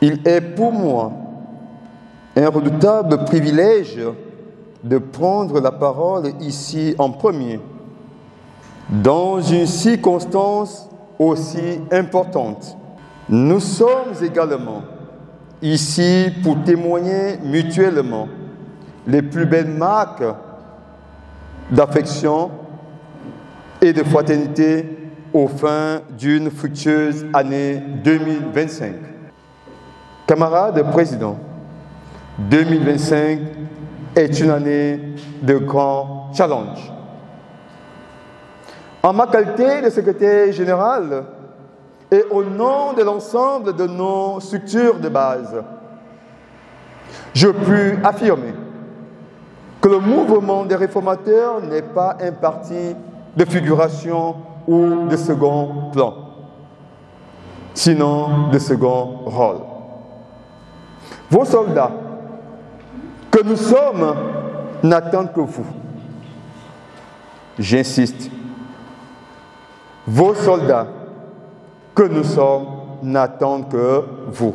Il est pour moi un redoutable privilège de prendre la parole ici en premier, dans une circonstance aussi importante. Nous sommes également ici pour témoigner mutuellement les plus belles marques d'affection et de fraternité au fin d'une fructueuse année 2025. Camarades présidents, 2025 est une année de grands challenges. En ma qualité de secrétaire général et au nom de l'ensemble de nos structures de base, je puis affirmer que le mouvement des réformateurs n'est pas un parti de figuration ou de second plan, sinon de second rôle. Vos soldats que nous sommes n'attendent que vous. J'insiste. Vos soldats que nous sommes n'attendent que vous.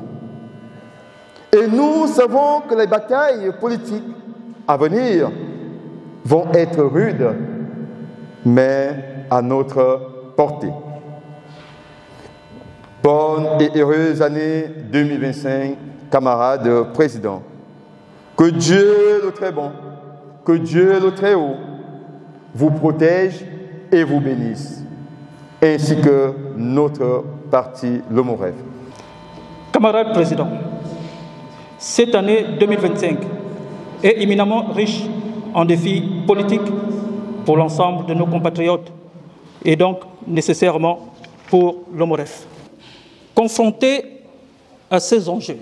Et nous savons que les batailles politiques à venir vont être rudes, mais à notre portée. Bonne et heureuse année 2025, camarades présidents. Que Dieu le très bon, que Dieu le très haut vous protège et vous bénisse, ainsi que notre parti Le Moref. Camarades présidents, cette année 2025 est éminemment riche en défis politiques pour l'ensemble de nos compatriotes et donc nécessairement pour Le Moref. Confronté à ces enjeux,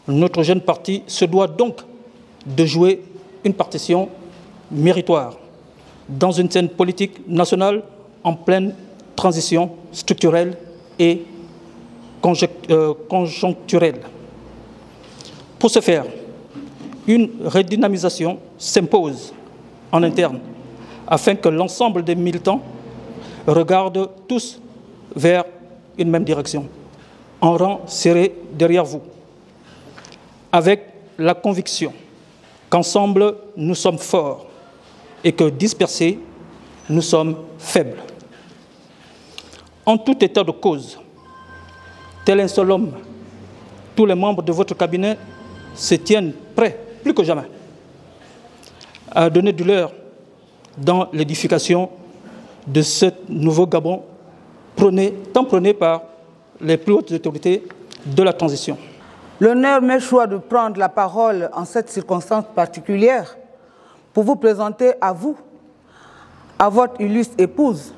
notre jeune parti se doit donc de jouer une partition méritoire dans une scène politique nationale en pleine transition structurelle et conjoncturelle. Pour ce faire, une redynamisation s'impose en interne afin que l'ensemble des militants regardent tous vers une même direction, en rang serré derrière vous, avec la conviction qu'ensemble nous sommes forts et que dispersés nous sommes faibles. En tout état de cause, tel un seul homme, tous les membres de votre cabinet se tiennent prêts, plus que jamais, à donner de leur dans l'édification de ce nouveau Gabon tant prôné par les plus hautes autorités de la transition. L'honneur m'est choix de prendre la parole en cette circonstance particulière pour vous présenter à vous, à votre illustre épouse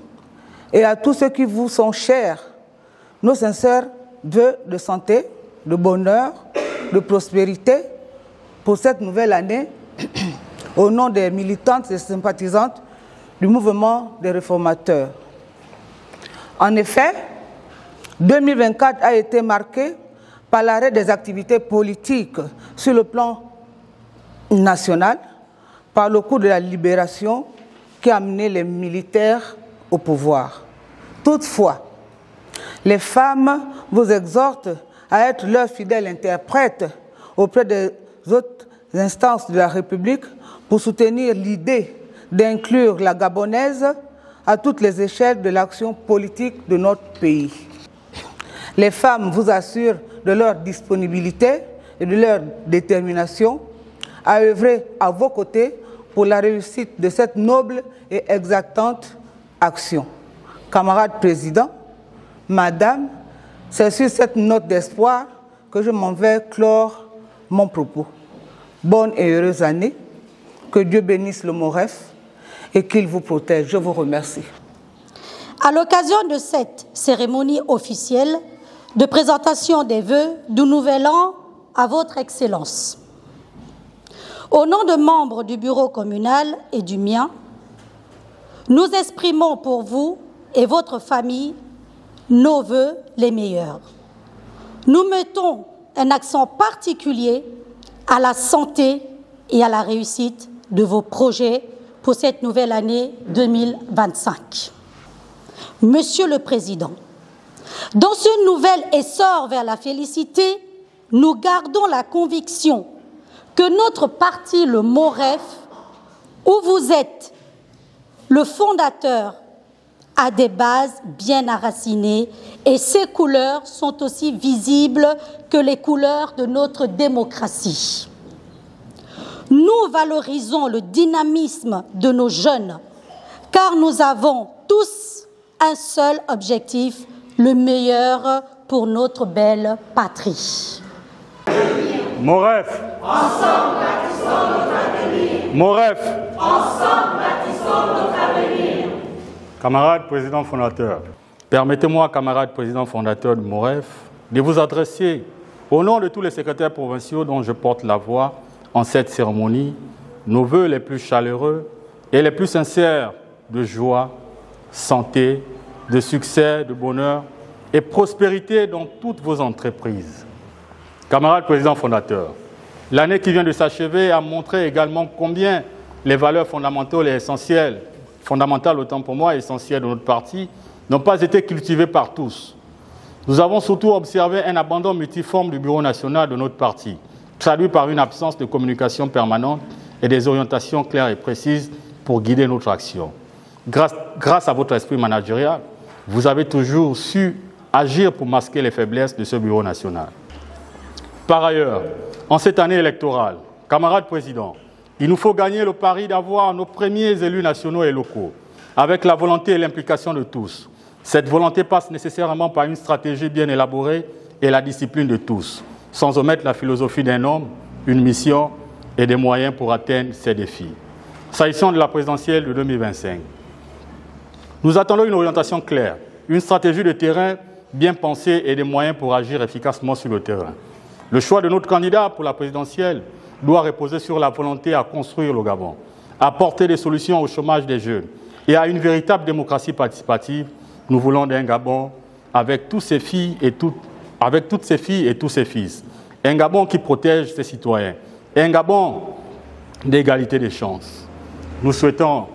et à tous ceux qui vous sont chers, nos sincères vœux de santé, de bonheur, de prospérité pour cette nouvelle année au nom des militantes et sympathisantes du mouvement des réformateurs. En effet, 2024 a été marqué par l'arrêt des activités politiques sur le plan national, par le coup de la libération qui a amené les militaires au pouvoir. Toutefois, les femmes vous exhortent à être leurs fidèles interprètes auprès des autres instances de la République pour soutenir l'idée d'inclure la Gabonaise à toutes les échelles de l'action politique de notre pays. Les femmes vous assurent de leur disponibilité et de leur détermination à œuvrer à vos côtés pour la réussite de cette noble et exaltante action. Camarades présidents, Madame, c'est sur cette note d'espoir que je m'en vais clore mon propos. Bonne et heureuse année, que Dieu bénisse le Moref et qu'il vous protège. Je vous remercie. À l'occasion de cette cérémonie officielle de présentation des vœux du Nouvel An à votre Excellence, au nom de membres du bureau communal et du mien, nous exprimons pour vous et votre famille nos vœux les meilleurs. Nous mettons un accent particulier à la santé et à la réussite de vos projets pour cette nouvelle année 2025. Monsieur le Président, Dans ce nouvel essor vers la félicité, nous gardons la conviction que notre parti, le MOREF, où vous êtes le fondateur, a des bases bien enracinées et ses couleurs sont aussi visibles que les couleurs de notre démocratie. Nous valorisons le dynamisme de nos jeunes car nous avons tous un seul objectif, le meilleur pour notre belle patrie. MOREF. Ensemble bâtissons notre avenir. MOREF. Ensemble bâtissons notre avenir. Camarades président fondateur, permettez-moi, camarades président fondateur de MOREF, de vous adresser, au nom de tous les secrétaires provinciaux dont je porte la voix en cette cérémonie, nos vœux les plus chaleureux et les plus sincères de joie, santé, de succès, de bonheur et prospérité dans toutes vos entreprises. Camarades président fondateur, l'année qui vient de s'achever a montré également combien les valeurs fondamentales et essentielles, fondamentales autant pour moi et essentielles de notre parti, n'ont pas été cultivées par tous. Nous avons surtout observé un abandon multiforme du bureau national de notre parti, traduit par une absence de communication permanente et des orientations claires et précises pour guider notre action. Grâce à votre esprit managérial, vous avez toujours su agir pour masquer les faiblesses de ce bureau national. Par ailleurs, en cette année électorale, camarades présidents, il nous faut gagner le pari d'avoir nos premiers élus nationaux et locaux, avec la volonté et l'implication de tous. Cette volonté passe nécessairement par une stratégie bien élaborée et la discipline de tous, sans omettre la philosophie d'un homme, une mission et des moyens pour atteindre ces défis. S'agissant de la présidentielle de 2025, nous attendons une orientation claire, une stratégie de terrain bien pensée et des moyens pour agir efficacement sur le terrain. Le choix de notre candidat pour la présidentielle doit reposer sur la volonté à construire le Gabon, à apporter des solutions au chômage des jeunes et à une véritable démocratie participative. Nous voulons d'un Gabon avec toutes ses filles et tous ses fils. Un Gabon qui protège ses citoyens. Un Gabon d'égalité des chances. Nous souhaitons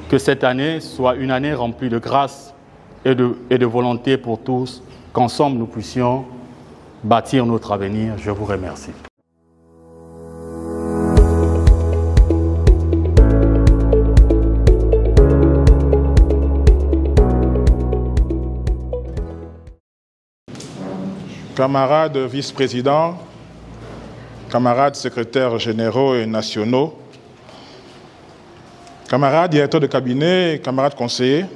que cette année soit une année remplie de grâce et de volonté pour tous, qu'ensemble nous puissions bâtir notre avenir. Je vous remercie. Camarades vice-présidents, camarades secrétaires généraux et nationaux, camarades directeurs de cabinet, camarades conseillers,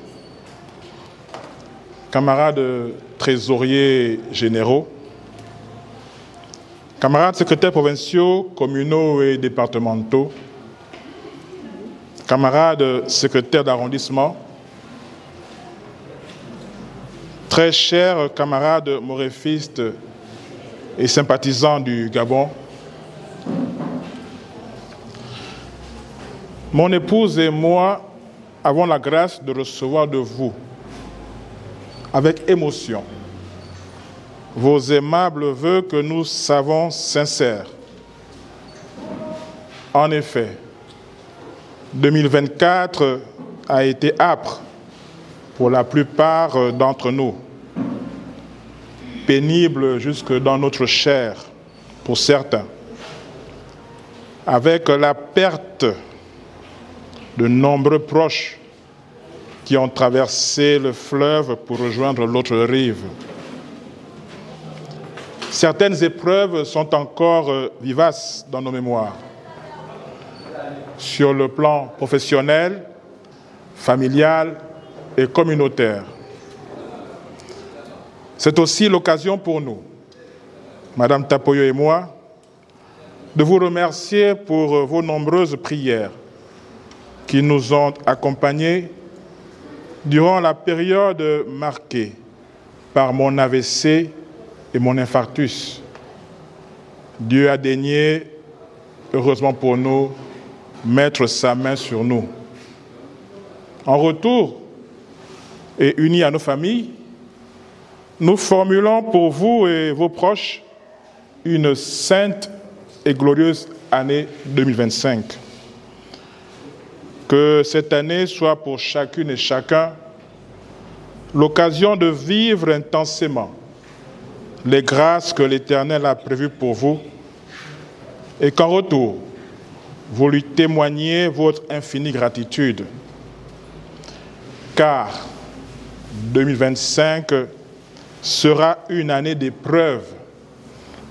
camarades trésoriers généraux, camarades secrétaires provinciaux, communaux et départementaux, camarades secrétaires d'arrondissement, très chers camarades morefistes et sympathisants du Gabon, mon épouse et moi avons la grâce de recevoir de vous, avec émotion, vos aimables vœux que nous savons sincères. En effet, 2024 a été âpre pour la plupart d'entre nous, pénible jusque dans notre chair pour certains, avec la perte de nombreux proches qui ont traversé le fleuve pour rejoindre l'autre rive. Certaines épreuves sont encore vivaces dans nos mémoires. Sur le plan professionnel, familial et communautaire. C'est aussi l'occasion pour nous, Madame Tapoyo et moi, de vous remercier pour vos nombreuses prières qui nous ont accompagnés durant la période marquée par mon AVC et mon infarctus. Dieu a daigné, heureusement pour nous, mettre sa main sur nous. En retour, et unis à nos familles, nous formulons pour vous et vos proches une sainte et glorieuse année 2025. Que cette année soit pour chacune et chacun l'occasion de vivre intensément les grâces que l'Éternel a prévues pour vous et qu'en retour, vous lui témoignez votre infinie gratitude. Car 2025 sera une année d'épreuve,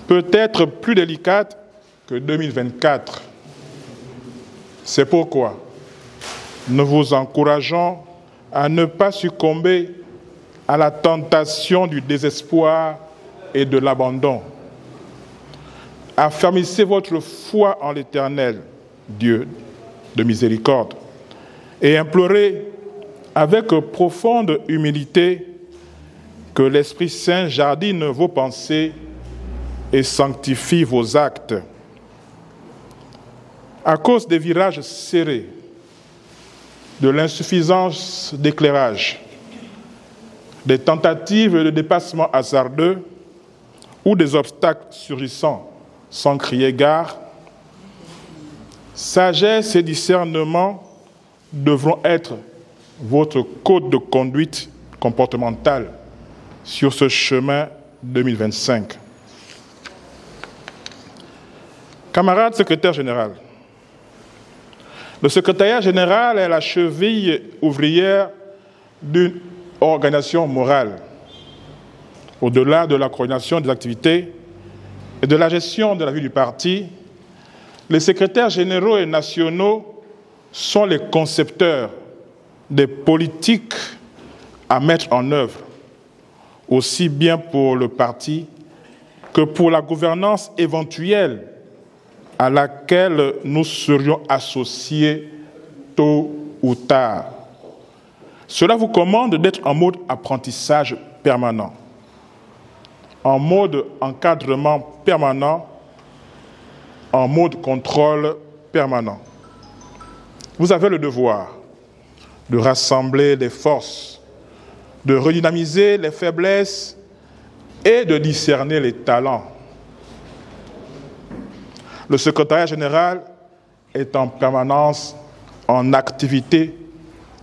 peut-être plus délicate que 2024. C'est pourquoi nous vous encourageons à ne pas succomber à la tentation du désespoir et de l'abandon. Affermissez votre foi en l'Éternel, Dieu de miséricorde, et implorez avec profonde humilité que l'Esprit Saint jardine vos pensées et sanctifie vos actes. À cause des virages serrés, de l'insuffisance d'éclairage, des tentatives de dépassement hasardeux ou des obstacles surgissant sans crier gare, sagesse et discernement devront être votre code de conduite comportementale sur ce chemin 2025. Camarades secrétaires généraux, le secrétariat général est la cheville ouvrière d'une organisation morale. Au-delà de la coordination des activités et de la gestion de la vie du parti, les secrétaires généraux et nationaux sont les concepteurs des politiques à mettre en œuvre, aussi bien pour le parti que pour la gouvernance éventuelle à laquelle nous serions associés tôt ou tard. Cela vous commande d'être en mode apprentissage permanent, en mode encadrement permanent, en mode contrôle permanent. Vous avez le devoir de rassembler les forces, de redynamiser les faiblesses et de discerner les talents. Le secrétariat général est en permanence en activité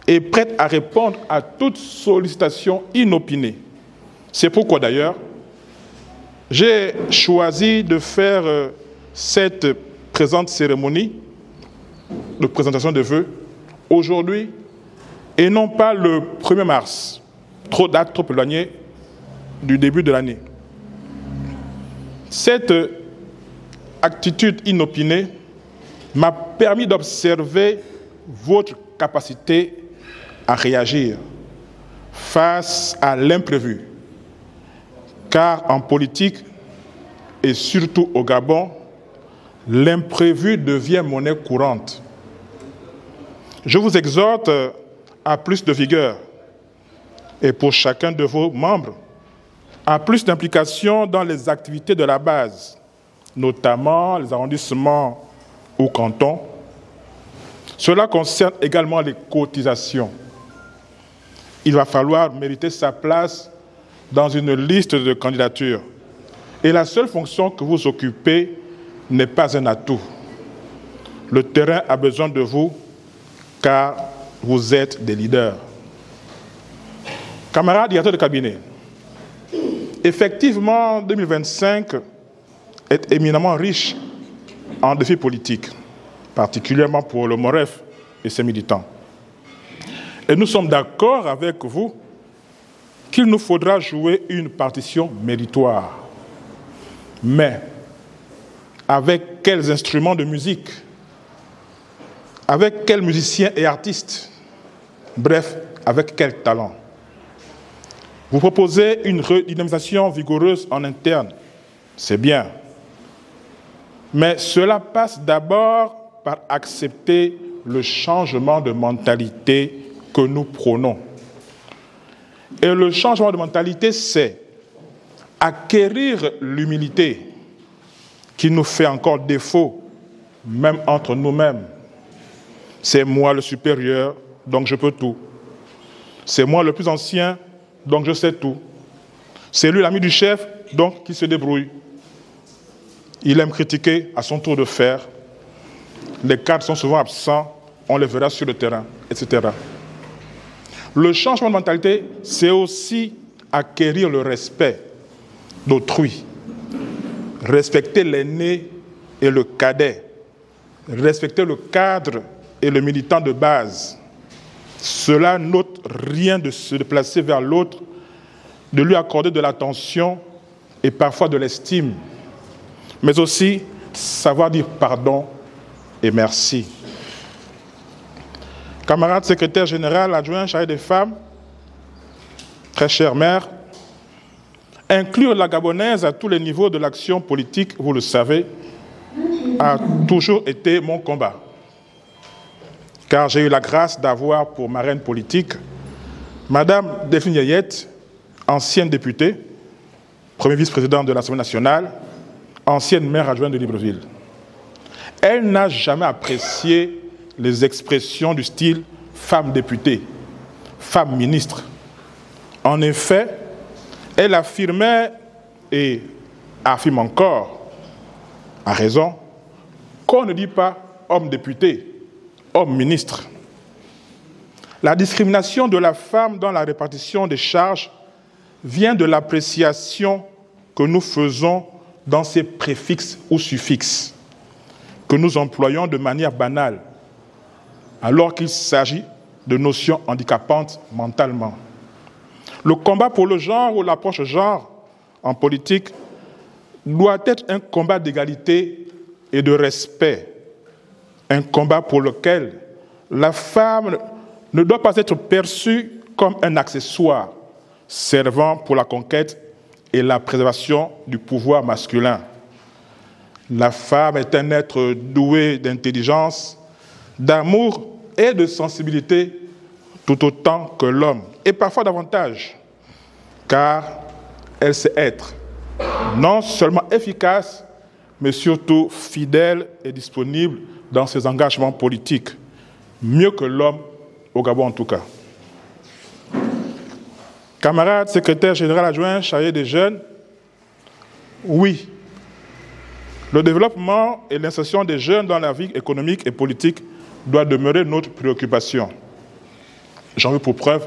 et prêt à répondre à toute sollicitation inopinée. C'est pourquoi d'ailleurs, j'ai choisi de faire cette présente cérémonie de présentation de vœux aujourd'hui et non pas le 1er mars, date trop éloignée du début de l'année. Cette attitude inopinée m'a permis d'observer votre capacité à réagir face à l'imprévu. Car en politique, et surtout au Gabon, l'imprévu devient monnaie courante. Je vous exhorte à plus de vigueur et pour chacun de vos membres, à plus d'implication dans les activités de la base, notamment les arrondissements ou cantons. Cela concerne également les cotisations. Il va falloir mériter sa place dans une liste de candidatures. Et la seule fonction que vous occupez n'est pas un atout. Le terrain a besoin de vous car vous êtes des leaders. Camarades directeurs de cabinet, effectivement, 2025 est éminemment riche en défis politiques, particulièrement pour le MOREF et ses militants. Et nous sommes d'accord avec vous qu'il nous faudra jouer une partition méritoire. Mais avec quels instruments de musique? Avec quels musiciens et artistes? Bref, avec quel talent? Vous proposez une redynamisation vigoureuse en interne. C'est bien. Mais cela passe d'abord par accepter le changement de mentalité que nous prônons. Et le changement de mentalité, c'est acquérir l'humilité qui nous fait encore défaut, même entre nous-mêmes. C'est moi le supérieur, donc je peux tout. C'est moi le plus ancien, donc je sais tout. C'est lui l'ami du chef, donc qui se débrouille. Il aime critiquer à son tour de faire. Les cadres sont souvent absents, on les verra sur le terrain, etc. Le changement de mentalité, c'est aussi acquérir le respect d'autrui, respecter l'aîné et le cadet, respecter le cadre et le militant de base. Cela n'ôte rien de se déplacer vers l'autre, de lui accorder de l'attention et parfois de l'estime, mais aussi savoir dire pardon et merci. Camarade secrétaire général adjoint chargé des femmes, très chère mère, inclure la Gabonaise à tous les niveaux de l'action politique, vous le savez, a toujours été mon combat. Car j'ai eu la grâce d'avoir pour marraine politique Madame Delphine Yayette, ancienne députée, premier vice-présidente de l'Assemblée nationale, ancienne maire adjointe de Libreville. Elle n'a jamais apprécié les expressions du style « femme députée »,« femme ministre ». En effet, elle affirmait, et affirme encore, à raison, qu'on ne dit pas « homme député », homme ministre. La discrimination de la femme dans la répartition des charges vient de l'appréciation que nous faisons dans ces préfixes ou suffixes, que nous employons de manière banale, alors qu'il s'agit de notions handicapantes mentalement. Le combat pour le genre ou l'approche genre en politique doit être un combat d'égalité et de respect, un combat pour lequel la femme ne doit pas être perçue comme un accessoire servant pour la conquête et la préservation du pouvoir masculin. La femme est un être doué d'intelligence, d'amour et de sensibilité tout autant que l'homme, et parfois davantage, car elle sait être non seulement efficace, mais surtout fidèle et disponible dans ses engagements politiques, mieux que l'homme, au Gabon en tout cas. Camarade secrétaire général adjoint chargé des jeunes, oui, le développement et l'insertion des jeunes dans la vie économique et politique doit demeurer notre préoccupation. J'en veux pour preuve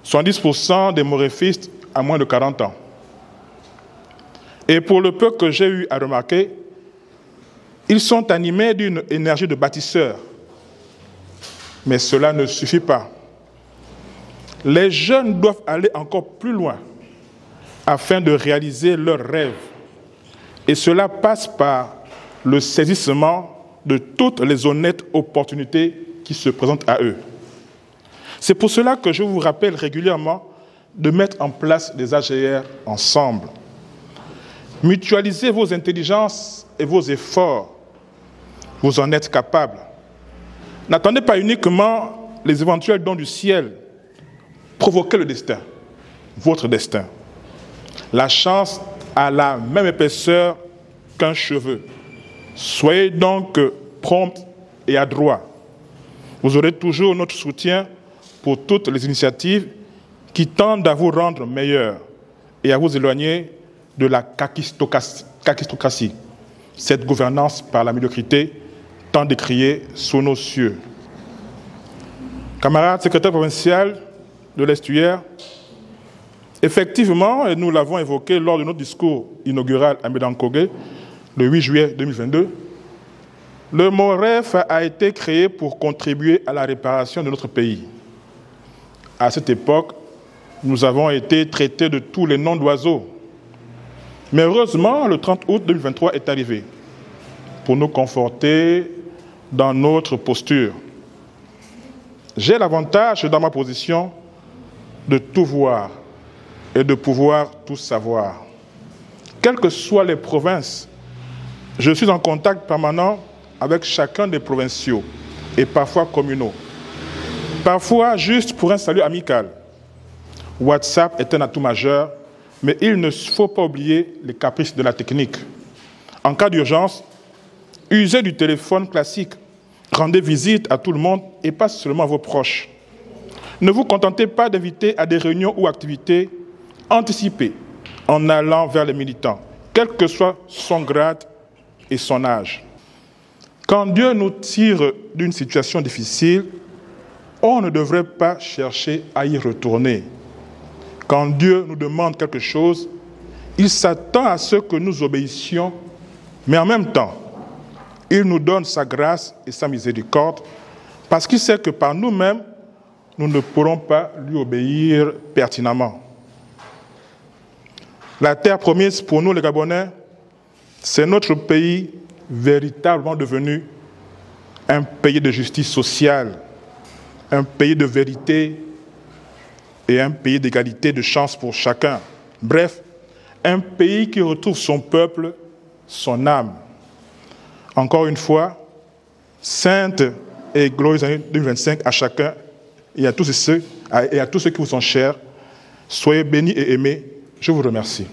70% des moréfistes à moins de 40 ans. Et pour le peu que j'ai eu à remarquer, ils sont animés d'une énergie de bâtisseurs. Mais cela ne suffit pas. Les jeunes doivent aller encore plus loin afin de réaliser leurs rêves. Et cela passe par le saisissement de toutes les honnêtes opportunités qui se présentent à eux. C'est pour cela que je vous rappelle régulièrement de mettre en place des AGR ensemble. Mutualisez vos intelligences et vos efforts. Vous en êtes capables. N'attendez pas uniquement les éventuels dons du ciel. Provoquez le destin, votre destin. La chance a la même épaisseur qu'un cheveu. Soyez donc prompt et adroit. Vous aurez toujours notre soutien pour toutes les initiatives qui tendent à vous rendre meilleurs et à vous éloigner de la kakistocratie, cette gouvernance par la médiocrité tant décriée sous nos cieux. Camarade secrétaire provincial de l'Estuaire, effectivement, et nous l'avons évoqué lors de notre discours inaugural à Médankogé, le 8 juillet 2022, le MOREF a été créé pour contribuer à la réparation de notre pays. À cette époque, nous avons été traités de tous les noms d'oiseaux. Mais heureusement, le 30 août 2023 est arrivé pour nous conforter dans notre posture. J'ai l'avantage dans ma position de tout voir et de pouvoir tout savoir. Quelles que soient les provinces, je suis en contact permanent avec chacun des provinciaux et parfois communaux. Parfois juste pour un salut amical. WhatsApp est un atout majeur, mais il ne faut pas oublier les caprices de la technique. En cas d'urgence, usez du téléphone classique. Rendez visite à tout le monde et pas seulement à vos proches. Ne vous contentez pas d'inviter à des réunions ou activités anticipées en allant vers les militants, quel que soit son grade et son âge. Quand Dieu nous tire d'une situation difficile, on ne devrait pas chercher à y retourner. Quand Dieu nous demande quelque chose, il s'attend à ce que nous obéissions, mais en même temps, il nous donne sa grâce et sa miséricorde, parce qu'il sait que par nous-mêmes, nous ne pourrons pas lui obéir pertinemment. La terre promise pour nous, les Gabonais, c'est notre pays véritablement devenu un pays de justice sociale, un pays de vérité et un pays d'égalité de chance pour chacun. Bref, un pays qui retrouve son peuple, son âme. Encore une fois, sainte et glorieuse année 2025 à chacun et à tous ceux qui vous sont chers. Soyez bénis et aimés. Je vous remercie.